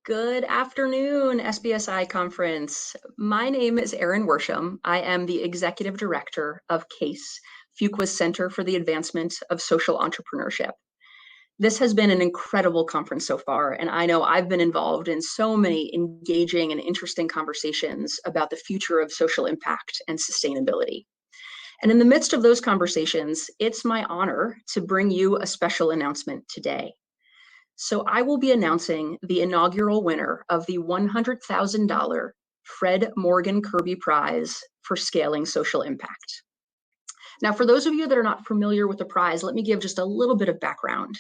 Good afternoon, SBSI Conference. My name is Erin Worsham. I am the Executive Director of CASE, Fuqua's Center for the Advancement of Social Entrepreneurship. This has been an incredible conference so far, and I know I've been involved in so many engaging and interesting conversations about the future of social impact and sustainability. And in the midst of those conversations, it's my honor to bring you a special announcement today. So I will be announcing the inaugural winner of the $100,000 Fred Morgan Kirby Prize for Scaling Social Impact. Now, for those of you that are not familiar with the prize, let me give just a little bit of background.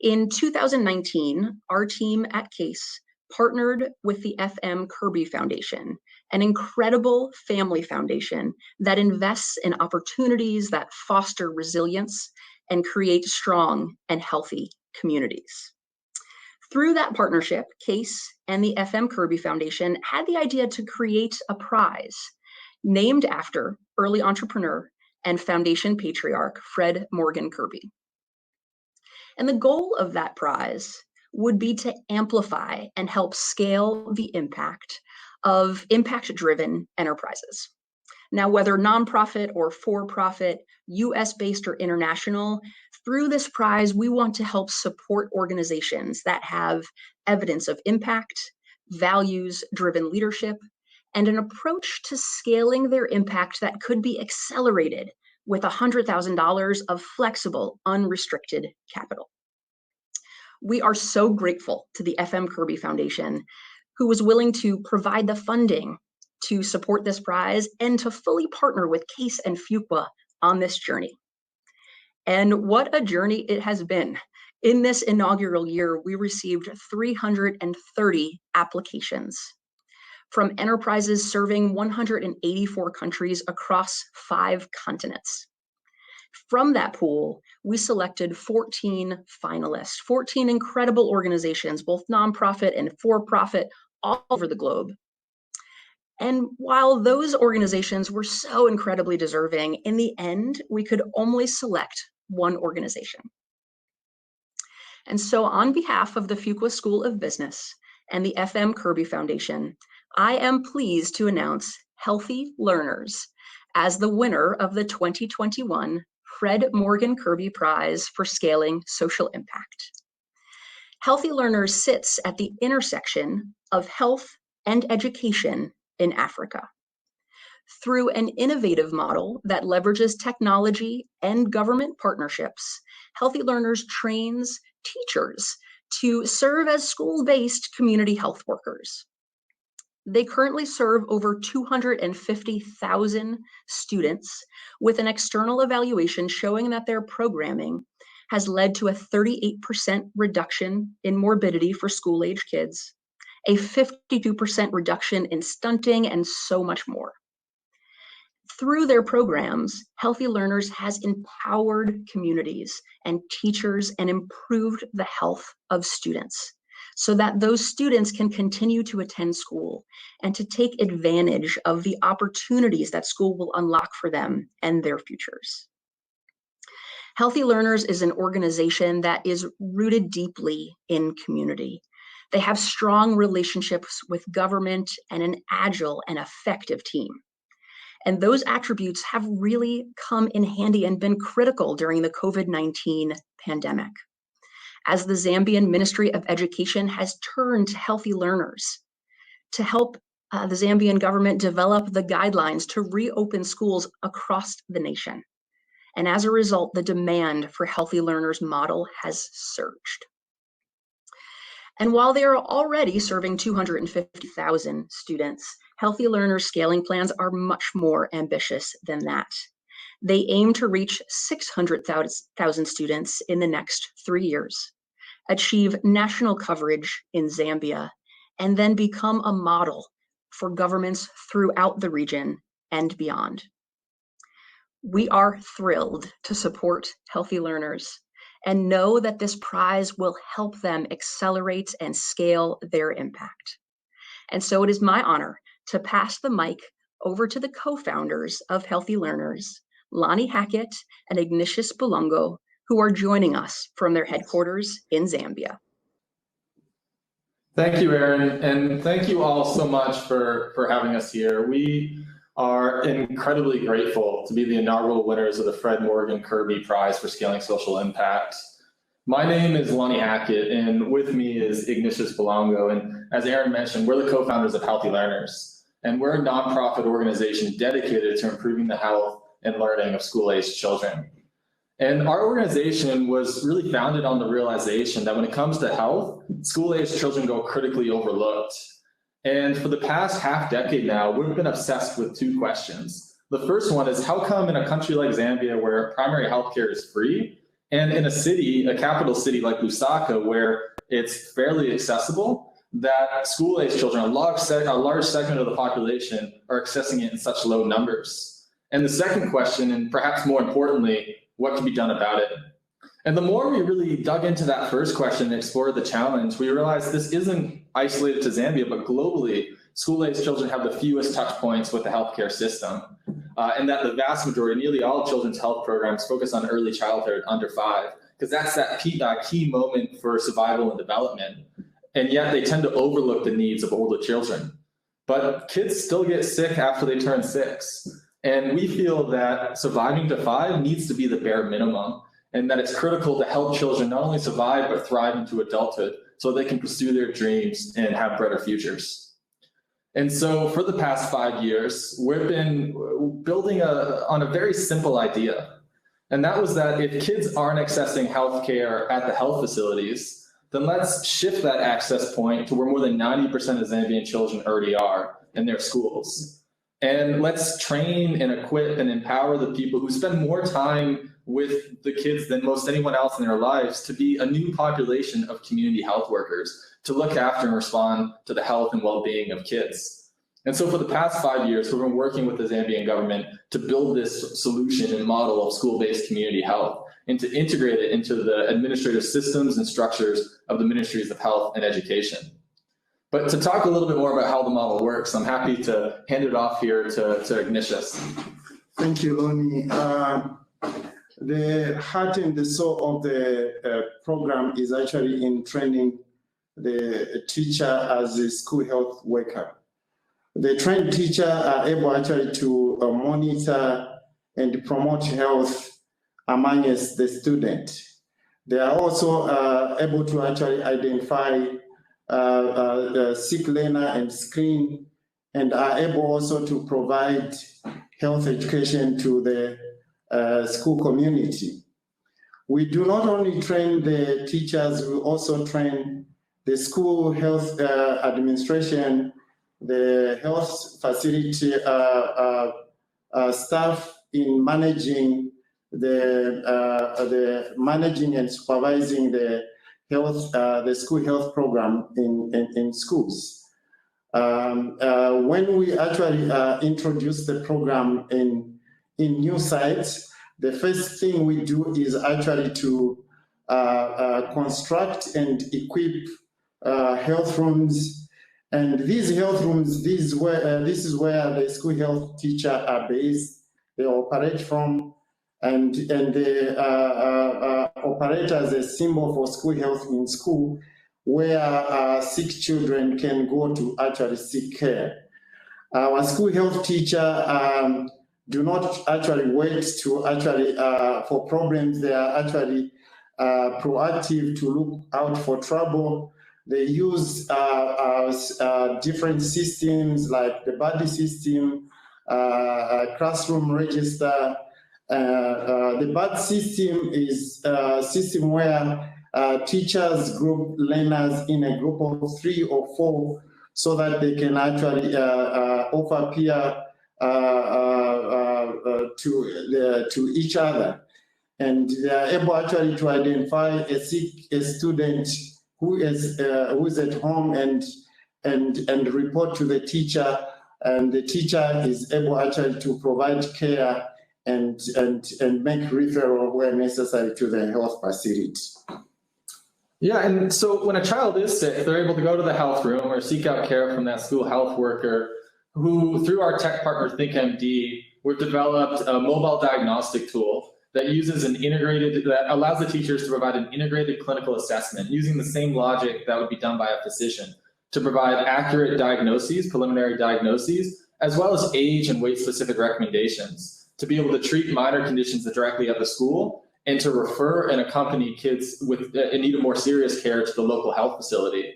In 2019, our team at CASE partnered with the FM Kirby Foundation, an incredible family foundation that invests in opportunities that foster resilience and create strong and healthy communities. Through that partnership, CASE and the FM Kirby Foundation had the idea to create a prize named after early entrepreneur and foundation patriarch Fred Morgan Kirby. And the goal of that prize would be to amplify and help scale the impact of impact-driven enterprises. Now, whether nonprofit or for-profit, US-based or international, through this prize, we want to help support organizations that have evidence of impact, values-driven leadership, and an approach to scaling their impact that could be accelerated with $100,000 of flexible, unrestricted capital. We are so grateful to the FM Kirby Foundation, who was willing to provide the funding to support this prize and to fully partner with CASE and Fuqua on this journey. And what a journey it has been. In this inaugural year, we received 330 applications from enterprises serving 184 countries across 5 continents. From that pool, we selected 14 finalists, 14 incredible organizations, both nonprofit and for-profit, all over the globe. And while those organizations were so incredibly deserving, in the end, we could only select one organization. And so on behalf of the Fuqua School of Business and the FM Kirby Foundation, I am pleased to announce Healthy Learners as the winner of the 2021 Fred Morgan Kirby Prize for Scaling Social Impact. Healthy Learners sits at the intersection of health and education in Africa. Through an innovative model that leverages technology and government partnerships, Healthy Learners trains teachers to serve as school-based community health workers. They currently serve over 250,000 students with an external evaluation showing that their programming has led to a 38% reduction in morbidity for school-age kids, a 52% reduction in stunting, and so much more. Through their programs, Healthy Learners has empowered communities and teachers and improved the health of students so that those students can continue to attend school and to take advantage of the opportunities that school will unlock for them and their futures. Healthy Learners is an organization that is rooted deeply in community. They have strong relationships with government and an agile and effective team. And those attributes have really come in handy and been critical during the COVID-19 pandemic, as the Zambian Ministry of Education has turned to Healthy Learners to help the Zambian government develop the guidelines to reopen schools across the nation. And as a result, the demand for Healthy Learners model has surged. And while they are already serving 250,000 students, Healthy Learners scaling plans are much more ambitious than that. They aim to reach 600,000 students in the next 3 years, achieve national coverage in Zambia, and then become a model for governments throughout the region and beyond. We are thrilled to support Healthy Learners and know that this prize will help them accelerate and scale their impact. And so it is my honor to pass the mic over to the co-founders of Healthy Learners, Lonnie Hackett and Ignatius Bulongo, who are joining us from their headquarters in Zambia. Thank you, Aaron, and thank you all so much for having us here. We are incredibly grateful to be the inaugural winners of the Fred Morgan Kirby Prize for Scaling Social Impact. My name is Lonnie Hackett, and with me is Ignatius Belongo. And as Aaron mentioned, we're the co-founders of Healthy Learners, and we're a nonprofit organization dedicated to improving the health and learning of school-aged children. And our organization was really founded on the realization that when it comes to health, school-aged children go critically overlooked. And for the past half decade now, we've been obsessed with two questions. The first one is, how come in a country like Zambia, where primary healthcare is free, and in a city, a capital city like Lusaka, where it's fairly accessible, that school-aged children, a large segment of the population, are accessing it in such low numbers? And the second question, and perhaps more importantly, what can be done about it? And the more we really dug into that first question and explored the challenge, we realized this isn't isolated to Zambia, but globally, school-aged children have the fewest touch points with the healthcare system. And that the vast majority, nearly all children's health programs focus on early childhood under 5, because that's that key moment for survival and development. And yet they tend to overlook the needs of older children. But kids still get sick after they turn 6. And we feel that surviving to 5 needs to be the bare minimum, and that it's critical to help children not only survive, but thrive into adulthood so they can pursue their dreams and have brighter futures. And so for the past 5 years, we've been building on a very simple idea. And that was that if kids aren't accessing healthcare at the health facilities, then let's shift that access point to where more than 90% of Zambian children already are in their schools. And let's train and equip and empower the people who spend more time with the kids than most anyone else in their lives to be a new population of community health workers to look after and respond to the health and well-being of kids. And so for the past 5 years, we've been working with the Zambian government to build this solution and model of school-based community health and to integrate it into the administrative systems and structures of the Ministries of Health and Education. But to talk a little bit more about how the model works, I'm happy to hand it off here to Ignatius. Thank you, Lonnie. The heart and the soul of the program is actually in training the teacher as a school health worker. The trained teacher are able actually to monitor and promote health amongst the student. They are also able to actually identify sick learner and screen, and are able also to provide health education to the school community. We do not only train the teachers, we also train the school health administration, the health facility staff in managing the managing and supervising the health, the school health program in schools. When we actually introduce the program in new sites, the first thing we do is actually to construct and equip health rooms. And these health rooms, this is where the school health teacher are based. They operate from, and they operate as a symbol for school health in school, where sick children can go to actually seek care. Our school health teacher do not actually wait to actually for problems. They are actually proactive to look out for trouble. They use different systems like the buddy system, classroom register. The BUD system is a system where teachers group learners in a group of 3 or 4 so that they can actually offer peer to each other. And they are able actually to identify a student who is at home and report to the teacher, and the teacher is able actually to provide care and make referral where necessary to the health facility. Yeah, and so when a child is sick, they're able to go to the health room or seek out care from that school health worker who, through our tech partner ThinkMD, we've developed a mobile diagnostic tool that allows the teachers to provide an integrated clinical assessment using the same logic that would be done by a physician to provide accurate diagnoses, preliminary diagnoses, as well as age and weight specific recommendations to be able to treat minor conditions directly at the school and to refer and accompany kids in need of more serious care to the local health facility.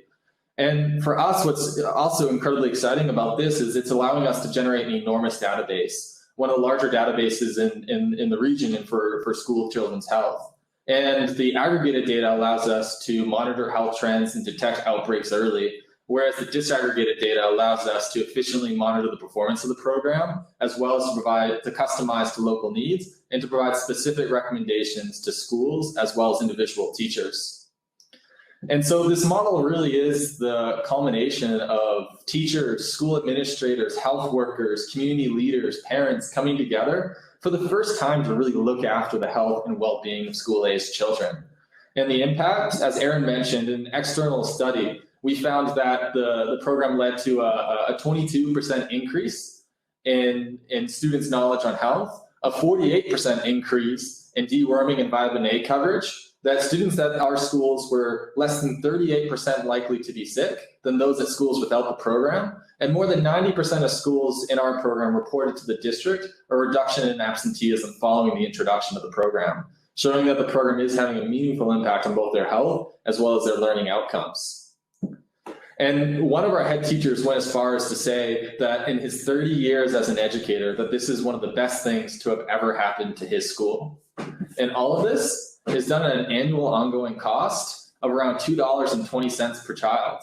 And for us, what's also incredibly exciting about this is it's allowing us to generate an enormous database, one of the larger databases in the region and for school children's health. And the aggregated data allows us to monitor health trends and detect outbreaks early, whereas the disaggregated data allows us to efficiently monitor the performance of the program, as well as to customize to local needs and to provide specific recommendations to schools as well as individual teachers. And so this model really is the culmination of teachers, school administrators, health workers, community leaders, parents coming together for the first time to really look after the health and well-being of school-aged children. And the impact, as Aaron mentioned, in an external study, we found that the program led to a 22% increase in students' knowledge on health, a 48% increase in deworming and vitamin A coverage, that students at our schools were less than 38% likely to be sick than those at schools without the program, and more than 90% of schools in our program reported to the district a reduction in absenteeism following the introduction of the program, showing that the program is having a meaningful impact on both their health as well as their learning outcomes. And one of our head teachers went as far as to say that in his 30 years as an educator, that this is one of the best things to have ever happened to his school. And all of this is done at an annual ongoing cost of around $2.20 per child,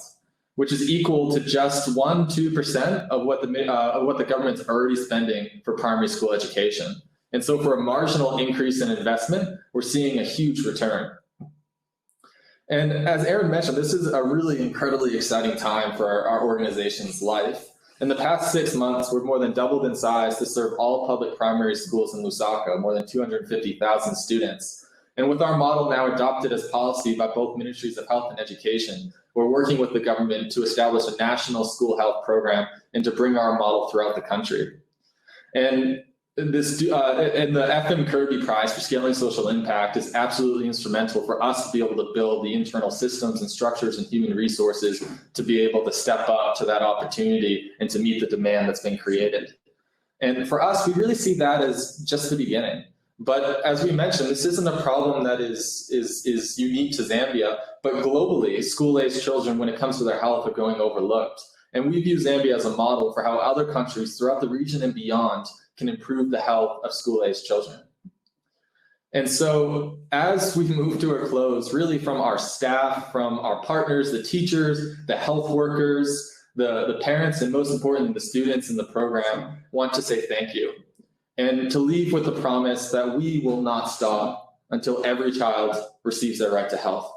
which is equal to just 1-2% of what the government's already spending for primary school education. And so for a marginal increase in investment, we're seeing a huge return. And as Aaron mentioned, this is a really incredibly exciting time for our organization's life. In the past 6 months, we've more than doubled in size to serve all public primary schools in Lusaka, more than 250,000 students. And with our model now adopted as policy by both Ministries of Health and Education, we're working with the government to establish a national school health program and to bring our model throughout the country. And this and the FM Kirby Prize for Scaling Social Impact is absolutely instrumental for us to be able to build the internal systems and structures and human resources to be able to step up to that opportunity and to meet the demand that's been created. And for us, we really see that as just the beginning. But as we mentioned, this isn't a problem that is unique to Zambia, but globally, school-aged children, when it comes to their health, are going overlooked. And we view Zambia as a model for how other countries throughout the region and beyond can improve the health of school-aged children. And so as we move to a close, really from our staff, from our partners, the teachers, the health workers, the parents, and most importantly, the students in the program, want to say thank you. And to leave with the promise that we will not stop until every child receives their right to health.